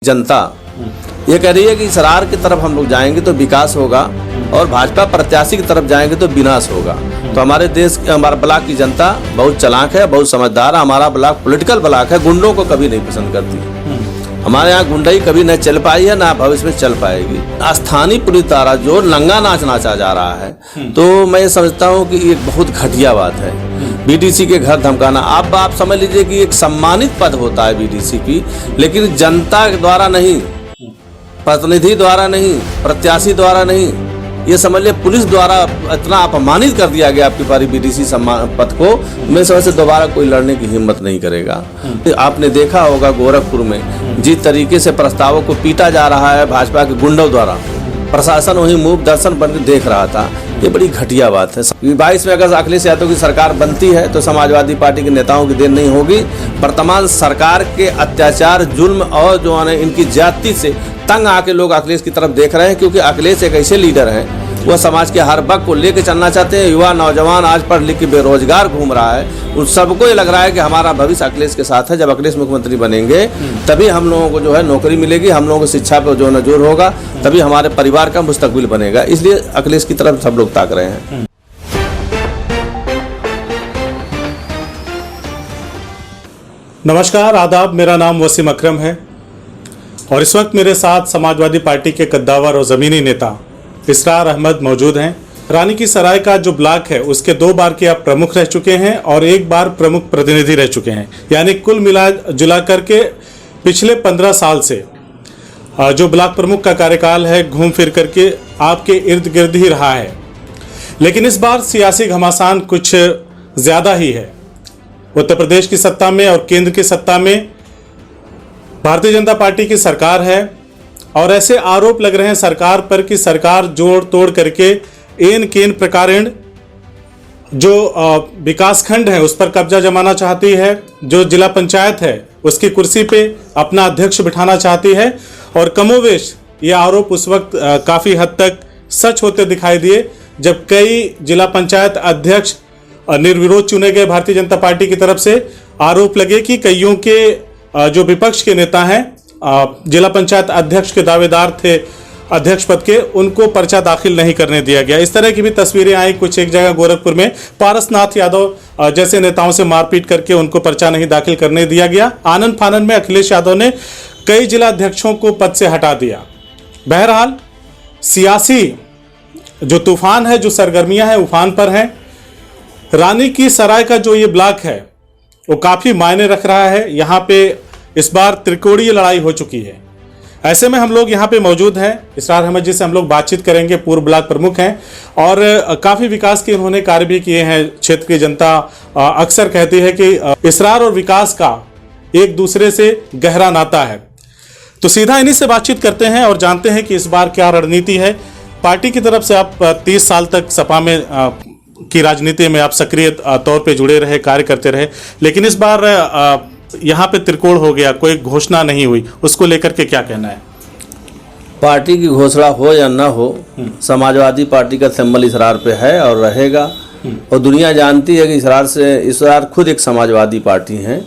जनता ये कह रही है कि इसरार की तरफ हम लोग जाएंगे तो विकास होगा और भाजपा प्रत्याशी की तरफ जाएंगे तो विनाश होगा। तो हमारे देश हमारे ब्लॉक की जनता बहुत चालाक है, बहुत समझदार है। हमारा ब्लॉक पॉलिटिकल ब्लॉक है, गुंडों को कभी नहीं पसंद करती। हमारे यहाँ गुंडाई कभी न चल पाई है, ना भविष्य में चल पाएगी। स्थानीय पुलिस द्वारा जो नंगा नाच नाचा जा रहा है, तो मैं समझता हूँ कि ये बहुत घटिया बात है। बीडीसी के घर धमकाना, आप समझ लीजिए कि एक सम्मानित पद होता है बीडीसी की, लेकिन जनता द्वारा नहीं, प्रतिनिधि द्वारा नहीं, प्रत्याशी द्वारा नहीं, ये समझ लिया पुलिस द्वारा इतना अपमानित कर दिया गया आपकी पारी बीडीसी सम्मान पद को। मैं समझ से दोबारा कोई लड़ने की हिम्मत नहीं करेगा। आपने देखा होगा गोरखपुर में जिस तरीके से प्रस्तावों को पीटा जा रहा है भाजपा के गुंडों द्वारा, प्रशासन वही मूक दर्शन बन के देख रहा था। ये बड़ी घटिया बात है। 22 में अगर अखिलेश यादव की सरकार बनती है तो समाजवादी पार्टी के नेताओं की देन नहीं होगी। वर्तमान सरकार के अत्याचार, जुल्म और जो है इनकी ज्यादती से तंग आके लोग अखिलेश की तरफ देख रहे हैं, क्योंकि अखिलेश एक ऐसे लीडर हैं, वह समाज के हर वर्ग को लेकर चलना चाहते हैं। युवा नौजवान आज पढ़ लिख के बेरोजगार घूम रहा है, उन सबको ये लग रहा है कि हमारा भविष्य अखिलेश के साथ है। जब अखिलेश मुख्यमंत्री बनेंगे तभी हम लोगों को जो है नौकरी मिलेगी, हम लोगों को शिक्षा पर जो नजूर होगा, तभी हमारे परिवार का मुस्तकबिल बनेगा। इसलिए अखिलेश की तरफ सब लोग ताक रहे हैं। नमस्कार, आदाब। मेरा नाम वसीम अकरम है और इस वक्त मेरे साथ समाजवादी पार्टी के कद्दावर और ज़मीनी नेता इसरार अहमद मौजूद हैं। रानी की सराय का जो ब्लॉक है उसके 2 बार के आप प्रमुख रह चुके हैं और 1 बार प्रमुख प्रतिनिधि रह चुके हैं, यानी कुल मिला जुला करके पिछले 15 साल से जो ब्लॉक प्रमुख का कार्यकाल है घूम फिर करके आपके इर्द गिर्द ही रहा है। लेकिन इस बार सियासी घमासान कुछ ज़्यादा ही है। उत्तर प्रदेश की सत्ता में और केंद्र की सत्ता में भारतीय जनता पार्टी की सरकार है और ऐसे आरोप लग रहे हैं सरकार पर कि सरकार जोड़ तोड़ करके एन केन प्रकारेण जो विकासखंड है उस पर कब्जा जमाना चाहती है, जो जिला पंचायत है उसकी कुर्सी पे अपना अध्यक्ष बिठाना चाहती है। और कमोवेश ये आरोप उस वक्त काफ़ी हद तक सच होते दिखाई दिए जब कई जिला पंचायत अध्यक्ष निर्विरोध चुने गए भारतीय जनता पार्टी की तरफ से। आरोप लगे कि कईयों के जो विपक्ष के नेता हैं, जिला पंचायत अध्यक्ष के दावेदार थे अध्यक्ष पद के, उनको पर्चा दाखिल नहीं करने दिया गया। इस तरह की भी तस्वीरें आई। कुछ एक जगह गोरखपुर में पारसनाथ यादव जैसे नेताओं से मारपीट करके उनको पर्चा नहीं दाखिल करने दिया गया। आनंद फानन में अखिलेश यादव ने कई जिला अध्यक्षों को पद से हटा दिया। बहरहाल सियासी जो तूफान है, जो सरगर्मियां हैं, उफान पर हैं। रानी की सराय का जो ये ब्लॉक है वो काफ़ी मायने रख रहा है। यहाँ पे इस बार त्रिकोणीय लड़ाई हो चुकी है। ऐसे में हम लोग यहाँ पे मौजूद हैं। इसरार अहमद जी से हम लोग बातचीत करेंगे। पूर्व ब्लॉक प्रमुख हैं और काफ़ी विकास के उन्होंने कार्य भी किए हैं। क्षेत्र की जनता अक्सर कहती है कि इसरार और विकास का एक दूसरे से गहरा नाता है। तो सीधा इन्हीं से बातचीत करते हैं और जानते हैं कि इस बार क्या रणनीति है। पार्टी की तरफ से आप 30 साल तक सपा में की राजनीति में आप सक्रिय तौर पे जुड़े रहे, कार्य करते रहे, लेकिन इस बार यहाँ पे त्रिकोण हो गया, कोई घोषणा नहीं हुई, उसको लेकर के क्या कहना है? पार्टी की घोषणा हो या ना हो, समाजवादी पार्टी का सिंबल इसरार पे है और रहेगा। और दुनिया जानती है कि इसरार खुद एक समाजवादी पार्टी है।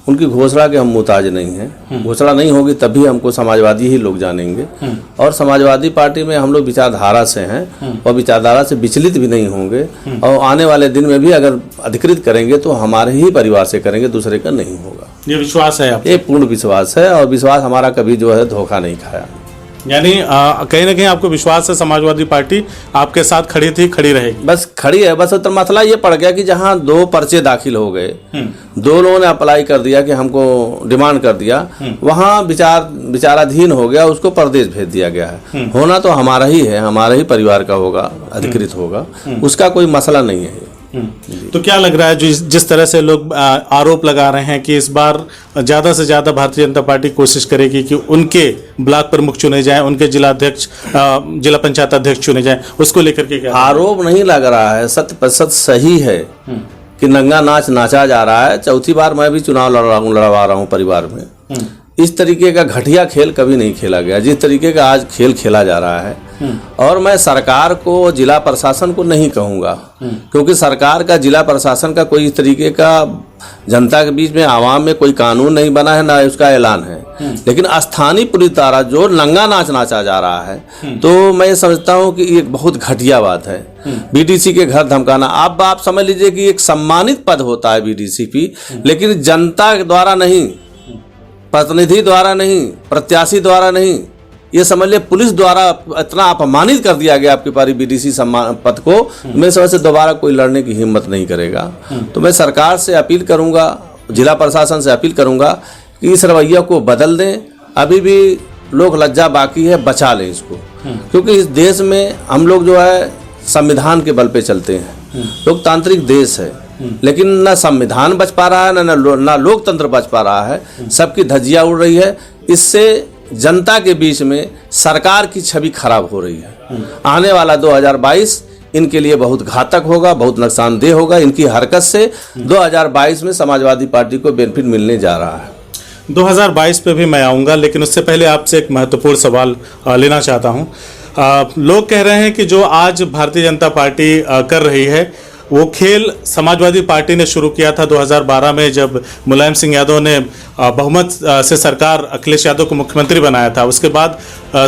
उनकी घोषणा के हम मुताज नहीं हैं। घोषणा नहीं होगी तभी हमको समाजवादी ही लोग जानेंगे। और समाजवादी पार्टी में हम लोग विचारधारा से हैं और विचारधारा से विचलित भी नहीं होंगे। और आने वाले दिन में भी अगर अधिकृत करेंगे तो हमारे ही परिवार से करेंगे, दूसरे का नहीं होगा। ये विश्वास है आपको? ये पूर्ण विश्वास है और विश्वास हमारा कभी जो है धोखा नहीं खाया। यानी कहीं ना कहीं आपको विश्वास है समाजवादी पार्टी आपके साथ खड़ी थी, खड़ी रहेगी? बस खड़ी है। बस तो मसला ये पड़ गया कि जहाँ 2 पर्चे दाखिल हो गए, 2 लोगों ने अप्लाई कर दिया कि हमको डिमांड कर दिया, वहाँ विचाराधीन हो गया, उसको प्रदेश भेज दिया गया है। होना तो हमारा ही है, हमारा ही परिवार का होगा, अधिकृत होगा, उसका कोई मसला नहीं है। तो क्या लग रहा है जिस तरह से लोग आरोप लगा रहे हैं कि इस बार ज़्यादा से ज़्यादा भारतीय जनता पार्टी कोशिश करेगी कि उनके ब्लॉक प्रमुख चुने जाएं, उनके जिला जिला पंचायत अध्यक्छ चुने जाएं, उसको लेकर के क्या आरोप नहीं लग रहा है? 100% सही है कि नंगा नाच नाचा जा रहा है। चौथी बार मैं भी चुनाव लड़वा रहा हूँ परिवार में। इस तरीके का घटिया खेल कभी नहीं खेला गया जिस तरीके का आज खेल खेला जा रहा है। और मैं सरकार को, जिला प्रशासन को नहीं कहूँगा, क्योंकि सरकार का, जिला प्रशासन का कोई इस तरीके का जनता के बीच में, आवाम में कोई कानून नहीं बना है, ना उसका ऐलान है। लेकिन स्थानीय पुलिस द्वारा जो नंगा नाच नाचा जा रहा है, तो मैं समझता हूँ कि ये बहुत घटिया बात है। बीडीसी के घर धमकाना, आप समझ लीजिए कि एक सम्मानित पद होता है बीडीसीपी, लेकिन जनता द्वारा नहीं, प्रतिनिधि द्वारा नहीं, प्रत्याशी द्वारा नहीं, ये समझ लिया पुलिस द्वारा इतना अपमानित कर दिया गया आपके पारी बीडीसी सम्मान पद को। मैं समझ से दोबारा कोई लड़ने की हिम्मत नहीं करेगा। तो मैं सरकार से अपील करूंगा, जिला प्रशासन से अपील करूंगा कि इस रवैया को बदल दें। अभी भी लोग लज्जा बाकी है, बचा लें इसको, क्योंकि इस देश में हम लोग जो है संविधान के बल पे चलते हैं। लोकतांत्रिक देश है, लेकिन ना संविधान बच पा रहा है, ना लोकतंत्र बच पा रहा है। सबकी धज्जियां उड़ रही है। इससे जनता के बीच में सरकार की छवि खराब हो रही है। आने वाला 2022 इनके लिए बहुत घातक होगा, बहुत नुकसानदेह होगा। इनकी हरकत से 2022 में समाजवादी पार्टी को बेनिफिट मिलने जा रहा है। 2022 पे भी मैं आऊँगा, लेकिन उससे पहले आपसे एक महत्वपूर्ण सवाल लेना चाहता हूँ। लोग कह रहे हैं कि जो आज भारतीय जनता पार्टी कर रही है, वो खेल समाजवादी पार्टी ने शुरू किया था 2012 में, जब मुलायम सिंह यादव ने बहुमत से सरकार अखिलेश यादव को मुख्यमंत्री बनाया था। उसके बाद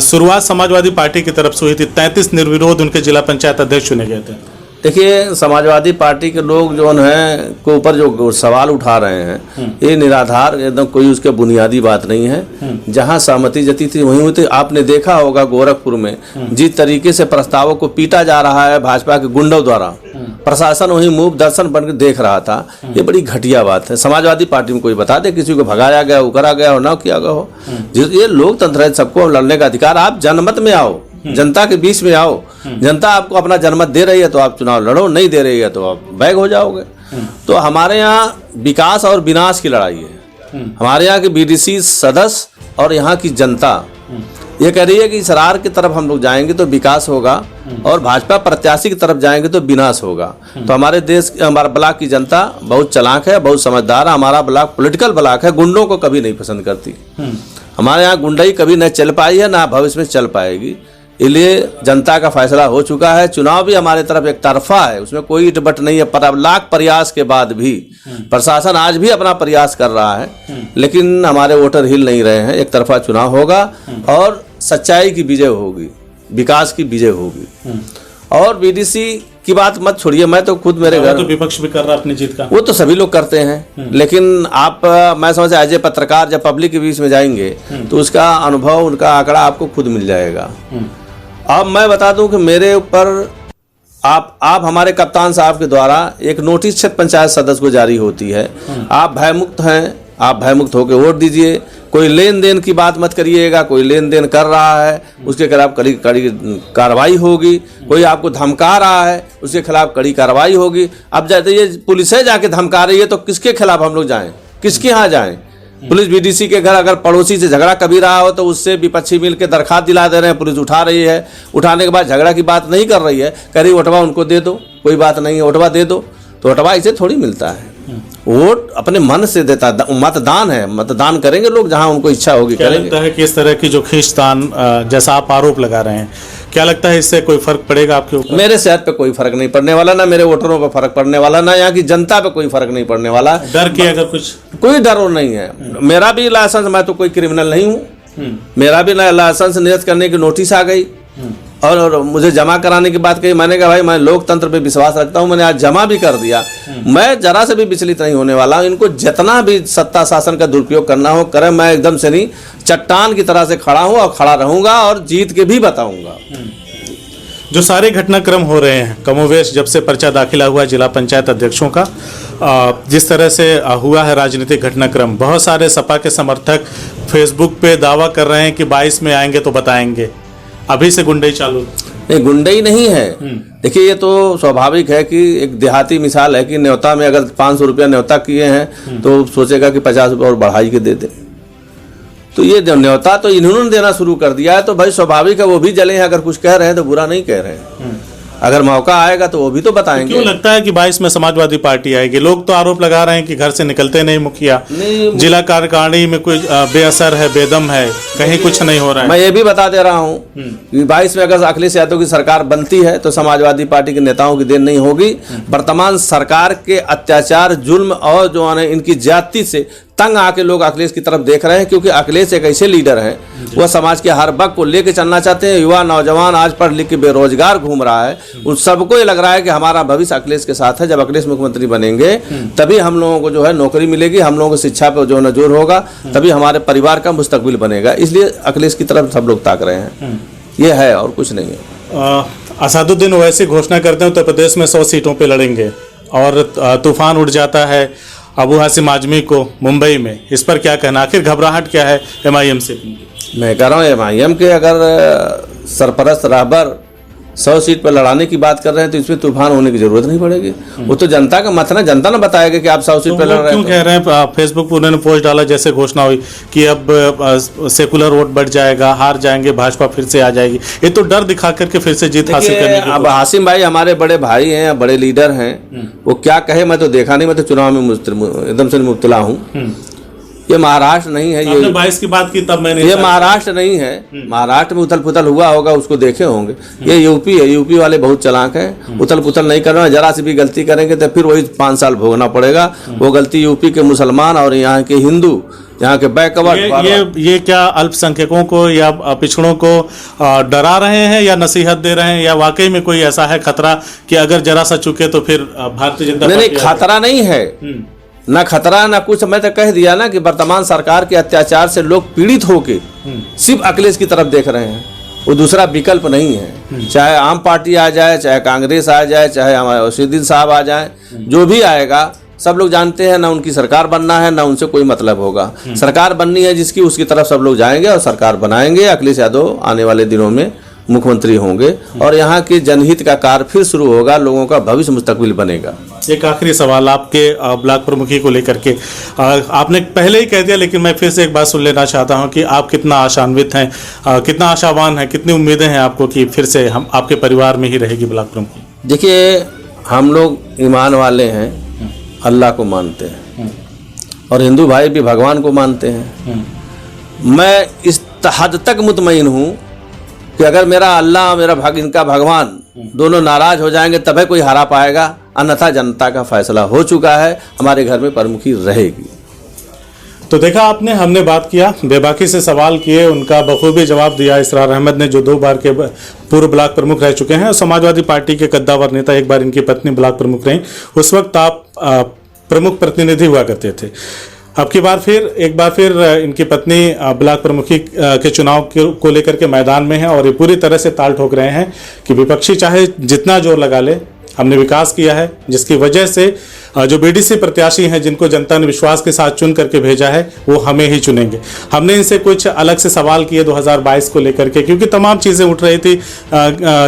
शुरुआत समाजवादी पार्टी की तरफ से हुई थी। 33 निर्विरोध उनके जिला पंचायत अध्यक्ष चुने गए थे। देखिए, समाजवादी पार्टी के लोग जो हैं को ऊपर जो सवाल उठा रहे हैं, ये निराधार, एकदम कोई उसके बुनियादी बात नहीं है। जहां सहमति जती थी वहीं हुई थी। आपने देखा होगा गोरखपुर में जिस तरीके से प्रस्तावों को पीटा जा रहा है भाजपा के गुंडों द्वारा, प्रशासन वहीं मूक दर्शन बनकर देख रहा था। ये बड़ी घटिया बात है। समाजवादी पार्टी में कोई बता दे किसी को भगाया गया, उकरा गया हो, ना किया गया हो। ये लोकतंत्र है, सबको लड़ने का अधिकार। आप जनमत में आओ, जनता के बीच में आओ। जनता आपको अपना जनमत दे रही है तो आप चुनाव लड़ो, नहीं दे रही है तो आप बैग हो जाओगे। तो हमारे यहाँ विकास और विनाश की लड़ाई है। हमारे यहाँ के बीडीसी सदस्य और यहाँ की जनता ये कह रही है कि सरार की तरफ हम लोग जाएंगे तो विकास होगा, और भाजपा प्रत्याशी की तरफ जाएंगे तो विनाश होगा। तो हमारे देश, हमारे ब्लॉक की जनता बहुत चालाक है, बहुत समझदार है। हमारा ब्लॉक पॉलिटिकल ब्लॉक है, गुंडों को कभी नहीं पसंद करती। हमारे यहाँ गुंडाई कभी न चल पाई है, ना भविष्य में चल पाएगी। इसलिए जनता का फैसला हो चुका है। चुनाव भी हमारे तरफ एक तरफा है, उसमें कोई इटबट नहीं है। पर लाख प्रयास के बाद भी प्रशासन आज भी अपना प्रयास कर रहा है, लेकिन हमारे वोटर हिल नहीं रहे हैं। एक तरफा चुनाव होगा और सच्चाई की विजय होगी, विकास की विजय होगी। और बीडीसी की बात मत छोड़िए, मैं तो खुद मेरे घर, तो विपक्ष भी कर रहा है अपनी जीत का, वो तो सभी लोग करते हैं। लेकिन आप, मैं समझ एज ए पत्रकार जब पब्लिक के बीच में जाएंगे तो उसका अनुभव, उनका आंकड़ा आपको खुद मिल जाएगा। अब मैं बता दूं कि मेरे ऊपर आप हमारे कप्तान साहब के द्वारा एक नोटिस क्षेत्र पंचायत सदस्य को जारी होती है। आप भयमुक्त हैं, आप भयमुक्त होकर वोट दीजिए। कोई लेन देन की बात मत करिएगा। कोई लेन देन कर रहा है उसके खिलाफ कड़ी कार्रवाई होगी। कोई आपको धमका रहा है उसके खिलाफ कड़ी कार्रवाई होगी। अब जैसे ये पुलिस जाके धमका रही है तो किसके खिलाफ हम लोग जाएं, किसके यहाँ जाएं? पुलिस बीडीसी के घर अगर पड़ोसी से झगड़ा कभी रहा हो तो उससे विपक्षी मिल के दरखास्त दिला दे रहे हैं, पुलिस उठा रही है। उठाने के बाद झगड़ा की बात नहीं कर रही है, कह रही वोटवा उनको दे दो, कोई बात नहीं है, वोटवा दे दो। तो वोटवा इसे थोड़ी मिलता है, वोट अपने मन से देता। मतदान है, मतदान करेंगे लोग जहां उनको इच्छा होगी करेंगे। लगता है कि इस तरह की जो खींचतान जैसा आप आरोप लगा रहे हैं, क्या लगता है इससे कोई फर्क पड़ेगा आपके ऊपर? मेरे सेहत पे कोई फर्क नहीं पड़ने वाला, ना मेरे वोटरों पे फर्क पड़ने वाला, ना यहाँ की जनता पे कोई फर्क नहीं पड़ने वाला। डर की अगर कुछ, कोई डर और नहीं है। मेरा भी लाइसेंस, मैं तो कोई क्रिमिनल नहीं हूँ। मेरा भी लाइसेंस निरस्त करने की नोटिस आ गई और मुझे जमा कराने की बात कही। मैंने कहा भाई मैं लोकतंत्र पे विश्वास रखता हूँ, मैंने आज जमा भी कर दिया। मैं जरा से भी विचलित नहीं होने वाला। इनको जितना भी सत्ता शासन का दुरुपयोग करना हो करें, मैं एकदम से नहीं, चट्टान की तरह से खड़ा हूँ और खड़ा रहूंगा और जीत के भी बताऊंगा। जो सारे घटनाक्रम हो रहे हैं कमोवेश, जब से पर्चा दाखिला हुआ जिला पंचायत अध्यक्षों का, जिस तरह से हुआ है राजनीतिक घटनाक्रम, बहुत सारे सपा के समर्थक फेसबुक पे दावा कर रहे हैं कि 22 में आएंगे तो बताएंगे। अभी से गुंडई चालू? नहीं, गुंडई नहीं है। देखिए, ये तो स्वाभाविक है कि एक देहाती मिसाल है कि न्योता में अगर 500 रुपया न्योता किए हैं तो सोचेगा कि 50 रुपये और बढ़ाई के दे दे। तो ये न्योता तो इन्होंने देना शुरू कर दिया है, तो भाई स्वाभाविक है वो भी जले हैं। अगर कुछ कह रहे हैं तो बुरा नहीं कह रहे हैं। अगर मौका आएगा तो वो भी तो बताएंगे। क्यों लगता है कि 22 में समाजवादी पार्टी आएगी? लोग तो आरोप लगा रहे हैं कि घर से निकलते नहीं मुखिया, जिला कार्यकारिणी में कोई बेअसर है, बेदम है, कहीं कुछ नहीं हो रहा है। मैं ये भी बता दे रहा हूँ कि 22 में अगर अखिलेश यादव की सरकार बनती है तो समाजवादी पार्टी के नेताओं की देन नहीं होगी। वर्तमान सरकार के अत्याचार, जुल्म और जो है इनकी ज्यादती से तंग आके लोग अखिलेश की तरफ देख रहे हैं, क्योंकि अखिलेश एक ऐसे लीडर हैं, वह समाज के हर वर्ग को लेकर चलना चाहते हैं। युवा नौजवान आज पढ़ लिख के बेरोजगार घूम रहा है, उन सबको ये लग रहा है कि हमारा भविष्य अखिलेश के साथ है। जब अखिलेश मुख्यमंत्री बनेंगे तभी हम लोगों को जो है नौकरी मिलेगी, हम लोगों को शिक्षा पर जो नजर होगा, तभी हमारे परिवार का मुस्तकबिल बनेगा। इसलिए अखिलेश की तरफ सब लोग ताक रहे हैं, ये है और कुछ नहीं है। असदुद्दीन ओवैसी घोषणा करते हैं उत्तर प्रदेश में 100 सीटों पे लड़ेंगे और तूफान उठ जाता है अबू हासिम आजमी को मुंबई में। इस पर क्या कहना, आखिर घबराहट क्या है MIM से? मैं कह रहा हूँ MIM के अगर सरपरस्त रहबर 100 सीट पर लड़ाने की बात कर रहे हैं तो इसमें तूफान होने की जरूरत नहीं पड़ेगी। वो तो जनता का मत ना, जनता ना बताएगा कि आप 100 सीट पर लड़ रहे हैं। क्यों कह रहे हैं? फेसबुक पर उन्होंने पोस्ट डाला जैसे घोषणा हुई कि अब सेकुलर वोट बढ़ जाएगा, हार जाएंगे, भाजपा फिर से आ जाएगी। ये तो डर दिखा करके फिर से जीत हासिल करने की। अब हासिम भाई हमारे बड़े भाई हैं, बड़े लीडर हैं, वो क्या कहे मैं तो देखा नहीं, मैं तो चुनाव में एकदम से मुब्तला हूँ। ये महाराष्ट्र नहीं है, ये 22 की बात की तब मैंने, ये महाराष्ट्र नहीं है। महाराष्ट्र में उथल पुथल हुआ होगा, उसको देखे होंगे। ये यूपी है, यूपी वाले बहुत चालाक हैं, उथल पुथल नहीं कर रहे हैं। जरा सी भी गलती करेंगे तो फिर वही 5 साल भोगना पड़ेगा। वो गलती यूपी के मुसलमान और यहाँ के हिंदू, यहाँ के बैकवर्ड, ये क्या अल्पसंख्यकों को या पिछड़ों को डरा रहे हैं या नसीहत दे रहे हैं, या वाकई में कोई ऐसा है खतरा कि अगर जरा सा चुके तो फिर भारतीय जनता पार्टी? नहीं, खतरा नहीं है, ना खतरा ना कुछ। मैं तो कह दिया ना कि वर्तमान सरकार के अत्याचार से लोग पीड़ित होके सिर्फ अखिलेश की तरफ देख रहे हैं, वो दूसरा विकल्प नहीं है। चाहे आम पार्टी आ जाए, चाहे कांग्रेस आ जाए, चाहे हमारे असदुद्दीन साहब आ जाए, जो भी आएगा सब लोग जानते हैं ना उनकी सरकार बनना है ना उनसे कोई मतलब होगा। सरकार बननी है जिसकी, उसकी तरफ सब लोग जाएंगे और सरकार बनाएंगे। अखिलेश यादव आने वाले दिनों में मुख्यमंत्री होंगे और यहाँ के जनहित का कार्य फिर शुरू होगा, लोगों का भविष्य मुस्तकबिल बनेगा। एक आखिरी सवाल आपके ब्लॉक प्रमुखी को लेकर के, आपने पहले ही कह दिया लेकिन मैं फिर से एक बात सुन लेना चाहता हूं कि आप कितना आशान्वित हैं, कितना आशावान हैं, कितनी उम्मीदें हैं आपको कि फिर से हम आपके परिवार में ही रहेगी ब्लॉक प्रमुखी? देखिए, हम लोग ईमान वाले हैं, अल्लाह को मानते हैं और हिंदू भाई भी भगवान को मानते हैं। मैं इस हद तक मुतमईन हूँ कि अगर मेरा अल्लाह मेरा इनका भगवान दोनों नाराज हो जाएंगे तभी कोई हरा पाएगा, अन्यथा जनता का फैसला हो चुका है, हमारे घर में प्रमुखी रहेगी। तो देखा आपने, हमने बात किया, बेबाकी से सवाल किए, उनका बखूबी जवाब दिया इसरार अहमद ने, जो 2 बार के पूर्व ब्लॉक प्रमुख रह चुके हैं और समाजवादी पार्टी के कद्दावर नेता। एक बार इनकी पत्नी ब्लॉक प्रमुख रही, उस वक्त आप प्रमुख प्रतिनिधि हुआ करते थे। अब की बार फिर एक बार फिर इनकी पत्नी ब्लॉक प्रमुखी के चुनाव को लेकर के मैदान में है और ये पूरी तरह से ताल ठोक रहे हैं कि विपक्षी चाहे जितना जोर लगा ले, हमने विकास किया है, जिसकी वजह से जो बीडीसी प्रत्याशी हैं जिनको जनता ने विश्वास के साथ चुन करके भेजा है वो हमें ही चुनेंगे। हमने इनसे कुछ अलग से सवाल किए 2022 को लेकर के, क्योंकि तमाम चीज़ें उठ रही थी।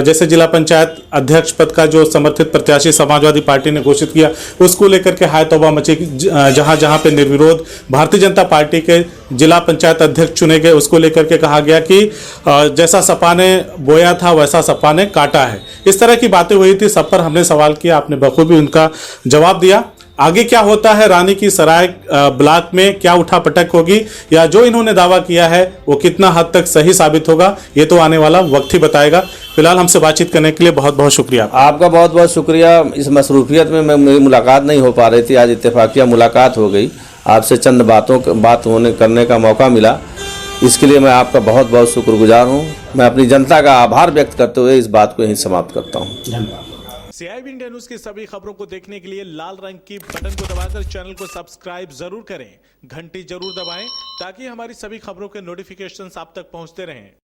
जैसे जिला पंचायत अध्यक्ष पद का जो समर्थित प्रत्याशी समाजवादी पार्टी ने घोषित किया, उसको लेकर के हाय तौबा मची। जहां जहां पे निर्विरोध भारतीय जनता पार्टी के जिला पंचायत अध्यक्ष चुने गए, उसको लेकर के कहा गया कि जैसा सपा ने बोया था वैसा सपा ने काटा है। इस तरह की बातें हुई थी, सब पर हमने सवाल किया, आपने बखूबी उनका जवाब दिया। आगे क्या होता है, रानी की सराय ब्लॉक में क्या उठापटक होगी या जो इन्होंने दावा किया है वो कितना हद तक सही साबित होगा, ये तो आने वाला वक्त ही बताएगा। फिलहाल हमसे बातचीत करने के लिए बहुत बहुत शुक्रिया। आपका बहुत बहुत शुक्रिया। इस मसरूफियत में मेरी मुलाकात नहीं हो पा रही थी, आज इत्तेफाकिया मुलाकात हो गई, आपसे चंद बात करने का मौका मिला, इसके लिए मैं आपका बहुत बहुत शुक्रगुजार हूँ। मैं अपनी जनता का आभार व्यक्त करते हुए इस बात को यहीं समाप्त करता हूँ। धन्यवाद। CIB इंडिया न्यूज की सभी खबरों को देखने के लिए लाल रंग की बटन को दबाकर चैनल को सब्सक्राइब जरूर करें, घंटी जरूर दबाएं ताकि हमारी सभी खबरों के नोटिफिकेशंस आप तक पहुंचते रहें।